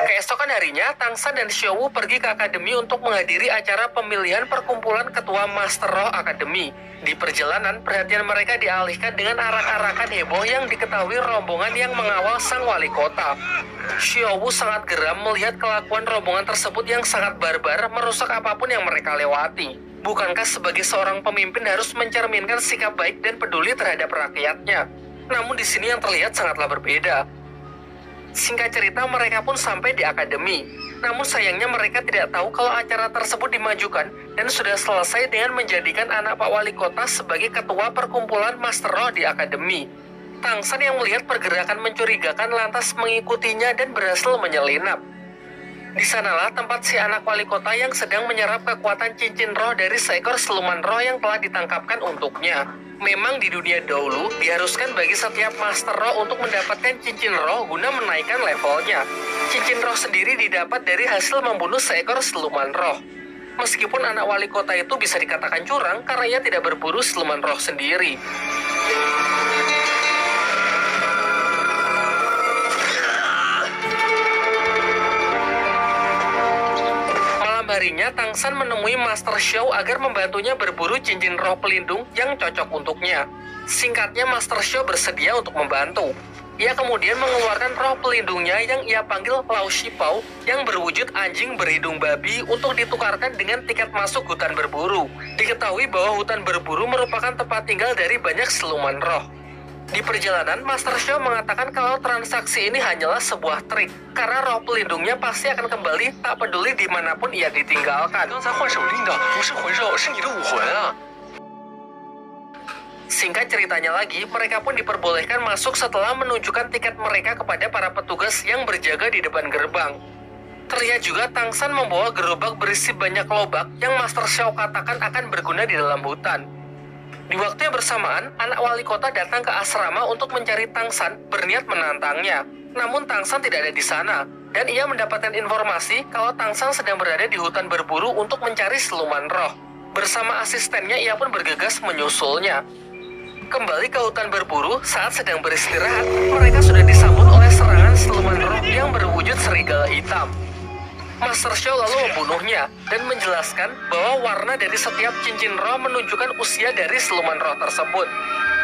Keesokan harinya, Tangsan dan Xiaowu pergi ke akademi untuk menghadiri acara pemilihan perkumpulan ketua Master Roh Akademi. Di perjalanan, perhatian mereka dialihkan dengan arak-arakan heboh yang diketahui rombongan yang mengawal sang wali kota. Xiaowu sangat geram melihat kelakuan rombongan tersebut yang sangat barbar, merusak apapun yang mereka lewati. Bukankah sebagai seorang pemimpin harus mencerminkan sikap baik dan peduli terhadap rakyatnya? Namun di sini yang terlihat sangatlah berbeda. Singkat cerita, mereka pun sampai di akademi. Namun sayangnya mereka tidak tahu kalau acara tersebut dimajukan dan sudah selesai dengan menjadikan anak Pak Wali Kota sebagai ketua perkumpulan Master Roh di akademi. Tangsan yang melihat pergerakan mencurigakan lantas mengikutinya dan berhasil menyelinap. Di sanalah tempat si anak wali kota yang sedang menyerap kekuatan cincin roh dari seekor siluman roh yang telah ditangkapkan untuknya. Memang di dunia dahulu diharuskan bagi setiap master roh untuk mendapatkan cincin roh guna menaikkan levelnya. Cincin roh sendiri didapat dari hasil membunuh seekor siluman roh. Meskipun anak wali kota itu bisa dikatakan curang karena ia tidak berburu siluman roh sendiri. Harinya, Tangsan menemui Master Xiao agar membantunya berburu cincin roh pelindung yang cocok untuknya. Singkatnya, Master Xiao bersedia untuk membantu. Ia kemudian mengeluarkan roh pelindungnya yang ia panggil Lao Shipao yang berwujud anjing berhidung babi untuk ditukarkan dengan tiket masuk hutan berburu. Diketahui bahwa hutan berburu merupakan tempat tinggal dari banyak siluman roh. Di perjalanan, Master Xiao mengatakan kalau transaksi ini hanyalah sebuah trik, karena roh pelindungnya pasti akan kembali tak peduli dimanapun ia ditinggalkan. Singkat ceritanya lagi, mereka pun diperbolehkan masuk setelah menunjukkan tiket mereka kepada para petugas yang berjaga di depan gerbang. Terlihat juga Tangsan membawa gerobak berisi banyak lobak yang Master Xiao katakan akan berguna di dalam hutan. Di waktu yang bersamaan, anak wali kota datang ke asrama untuk mencari Tangsan, berniat menantangnya. Namun Tangsan tidak ada di sana, dan ia mendapatkan informasi kalau Tangsan sedang berada di hutan berburu untuk mencari siluman roh. Bersama asistennya, ia pun bergegas menyusulnya. Kembali ke hutan berburu, saat sedang beristirahat, mereka sudah disambut oleh serangan siluman roh yang berwujud serigala hitam. Master Xiao lalu membunuhnya dan menjelaskan bahwa warna dari setiap cincin roh menunjukkan usia dari siluman roh tersebut,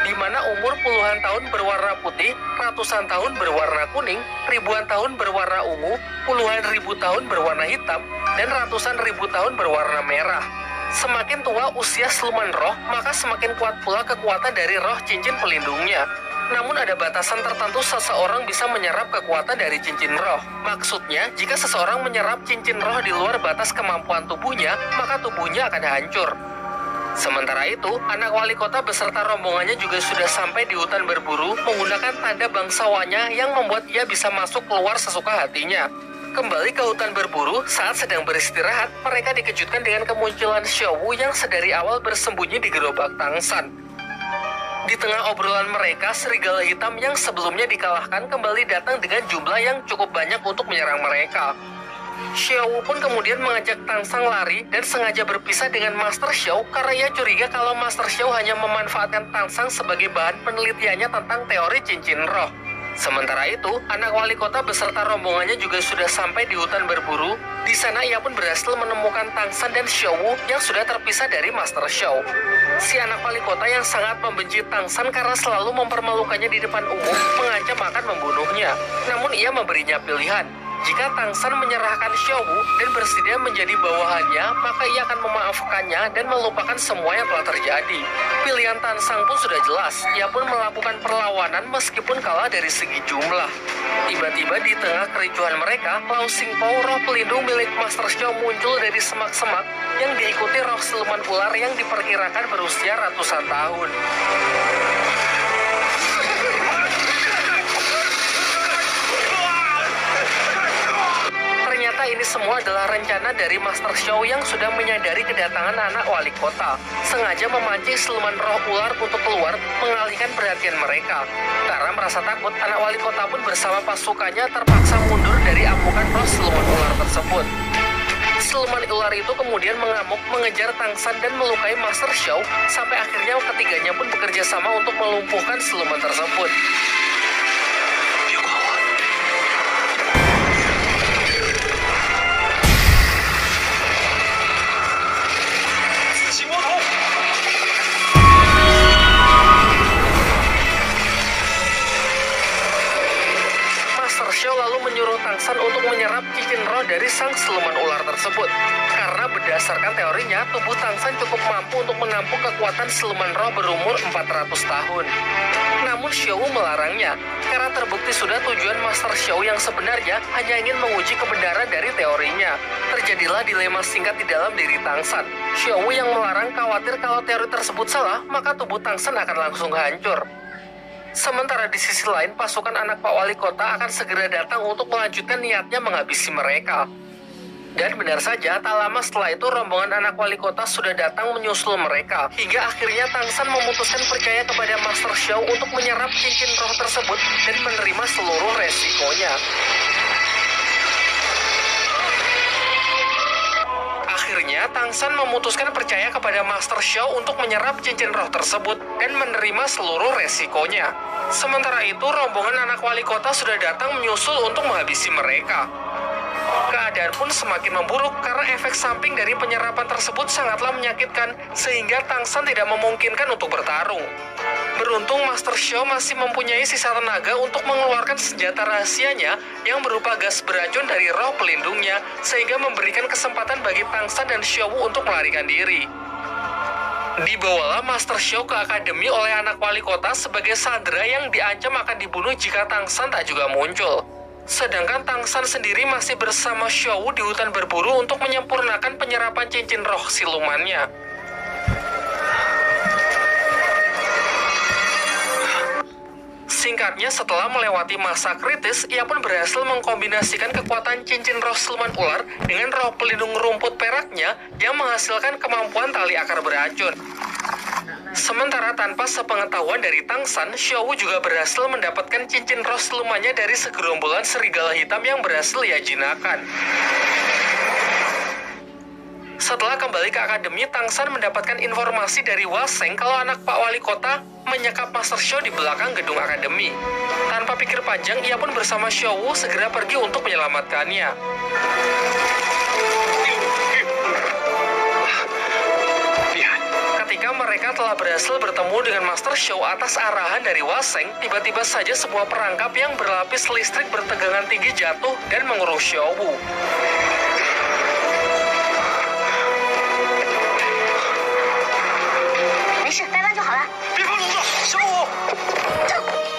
di mana umur puluhan tahun berwarna putih, ratusan tahun berwarna kuning, ribuan tahun berwarna ungu, puluhan ribu tahun berwarna hitam, dan ratusan ribu tahun berwarna merah. Semakin tua usia siluman roh, maka semakin kuat pula kekuatan dari roh cincin pelindungnya. Namun ada batasan tertentu seseorang bisa menyerap kekuatan dari cincin roh. Maksudnya, jika seseorang menyerap cincin roh di luar batas kemampuan tubuhnya, maka tubuhnya akan hancur. Sementara itu, anak wali kota beserta rombongannya juga sudah sampai di hutan berburu menggunakan tanda bangsawannya yang membuat ia bisa masuk keluar sesuka hatinya. Kembali ke hutan berburu, saat sedang beristirahat, mereka dikejutkan dengan kemunculan Xiaowu yang sedari awal bersembunyi di gerobak Tangsan. Di tengah obrolan mereka, serigala hitam yang sebelumnya dikalahkan kembali datang dengan jumlah yang cukup banyak untuk menyerang mereka. Xiaowu pun kemudian mengajak Tangsan lari dan sengaja berpisah dengan Master Xiao karena ia curiga kalau Master Xiao hanya memanfaatkan Tangsan sebagai bahan penelitiannya tentang teori cincin roh. Sementara itu, anak wali kota beserta rombongannya juga sudah sampai di hutan berburu. Di sana ia pun berhasil menemukan Tangsan dan Xiaowu yang sudah terpisah dari Master Xiao. Si anak wali kota yang sangat membenci Tangsan karena selalu mempermalukannya di depan umum, mengancam akan membunuhnya. Namun ia memberinya pilihan. Jika Tangsan menyerahkan Xiaowu dan bersedia menjadi bawahannya, maka ia akan memaafkannya dan melupakan semua yang telah terjadi. Pilihan Tangsan pun sudah jelas, ia pun melakukan perlawanan meskipun kalah dari segi jumlah. Tiba-tiba di tengah kericuhan mereka, Lao Xingpao, roh pelindung milik Master Xiao muncul dari semak-semak yang diikuti roh siluman ular yang diperkirakan berusia ratusan tahun. Ternyata ini semua adalah rencana dari Master Xiao yang sudah menyadari kedatangan anak wali kota. Sengaja memancing siluman roh ular untuk keluar, mengalihkan perhatian mereka. Karena merasa takut, anak wali kota pun bersama pasukannya terpaksa mundur dari ambukan roh siluman ular tersebut. Siluman ular itu kemudian mengamuk, mengejar Tangsan dan melukai Master Xiao, sampai akhirnya ketiganya pun bekerja sama untuk melumpuhkan siluman tersebut. Master Xiao lalu menyuruh Tangsan untuk menyerap cincin roh dari sang siluman ular tersebut. Karena berdasarkan teorinya, tubuh Tangsan cukup mampu untuk menampung kekuatan siluman roh berumur 400 tahun. Namun Xiao melarangnya, karena terbukti sudah tujuan Master Xiao yang sebenarnya hanya ingin menguji kebenaran dari teorinya. Terjadilah dilema singkat di dalam diri Tangsan. Xiao yang melarang khawatir kalau teori tersebut salah, maka tubuh Tangsan akan langsung hancur. Sementara di sisi lain, pasukan anak Pak Wali Kota akan segera datang untuk melanjutkan niatnya menghabisi mereka. Dan benar saja, tak lama setelah itu rombongan anak wali kota sudah datang menyusul mereka. Hingga akhirnya Tangsan memutuskan percaya kepada Master Xiao untuk menyerap cincin roh tersebut dan menerima seluruh resikonya. Akhirnya, Tangsan memutuskan percaya kepada Master Xiao untuk menyerap cincin roh tersebut dan menerima seluruh resikonya. Sementara itu, rombongan anak wali kota sudah datang menyusul untuk menghabisi mereka. Keadaan pun semakin memburuk karena efek samping dari penyerapan tersebut sangatlah menyakitkan sehingga Tangsan tidak memungkinkan untuk bertarung. Beruntung Master Xiao masih mempunyai sisa tenaga untuk mengeluarkan senjata rahasianya yang berupa gas beracun dari roh pelindungnya sehingga memberikan kesempatan bagi Tangsan dan Xiao untuk melarikan diri. Dibawalah Master Xiao ke akademi oleh anak wali kota sebagai sandera yang diancam akan dibunuh jika Tangsan tak juga muncul. Sedangkan Tangsan sendiri masih bersama Xiao di hutan berburu untuk menyempurnakan penyerapan cincin roh silumannya. Singkatnya, setelah melewati masa kritis, ia pun berhasil mengkombinasikan kekuatan cincin roh siluman ular dengan roh pelindung rumput peraknya yang menghasilkan kemampuan tali akar beracun. Sementara tanpa sepengetahuan dari Tangsan, Xiao juga berhasil mendapatkan cincin roh silumannya dari segerombolan serigala hitam yang berhasil ia jinakkan. Setelah kembali ke akademi, Tangsan mendapatkan informasi dari Waseng kalau anak Pak Wali Kota menyekap Master Xiao di belakang gedung akademi. Tanpa pikir panjang, ia pun bersama Xiao segera pergi untuk menyelamatkannya. Ketika mereka telah berhasil bertemu dengan Master Xiao atas arahan dari Waseng, tiba-tiba saja sebuah perangkap yang berlapis listrik bertegangan tinggi jatuh dan mengurung Xiao.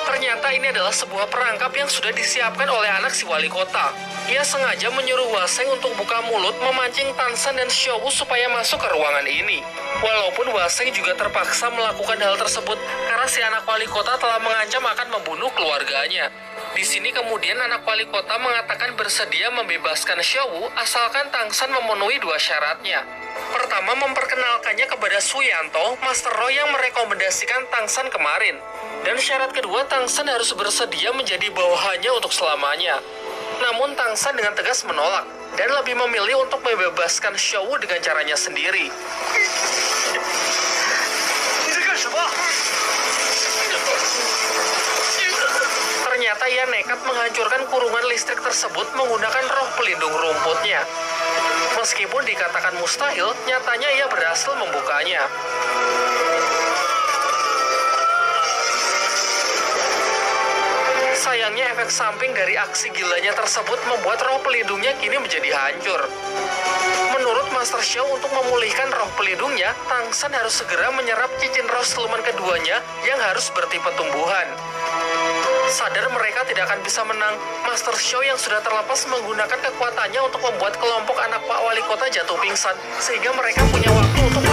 Ternyata ini adalah sebuah perangkap yang sudah disiapkan oleh anak si wali kota. Ia sengaja menyuruh Waseng untuk buka mulut memancing Tangsan dan Xiao supaya masuk ke ruangan ini. Walaupun Waseng juga terpaksa melakukan hal tersebut karena si anak wali kota telah mengancam akan membunuh keluarganya. Di sini kemudian anak wali kota mengatakan bersedia membebaskan Xiao asalkan Tangsan memenuhi dua syaratnya. Pertama, memperkenalkannya kepada Suyanto, Master Roh yang merekomendasikan Tangsan kemarin. Dan syarat kedua, Tangsan harus bersedia menjadi bawahannya untuk selamanya. Namun Tangsan dengan tegas menolak dan lebih memilih untuk membebaskan Xiao dengan caranya sendiri. Ternyata ia nekat menghancurkan kurungan listrik tersebut menggunakan roh pelindung rumputnya. Meskipun dikatakan mustahil, nyatanya ia berhasil membukanya. Sayangnya efek samping dari aksi gilanya tersebut membuat roh pelindungnya kini menjadi hancur. Menurut Master Xiao, untuk memulihkan roh pelindungnya, Tangsan harus segera menyerap cincin roh siluman keduanya yang harus bertipe tumbuhan. Sadar mereka tidak akan bisa menang, Master Xiao yang sudah terlepas menggunakan kekuatannya untuk membuat kelompok anak Pak Wali Kota jatuh pingsan, sehingga mereka punya waktu untuk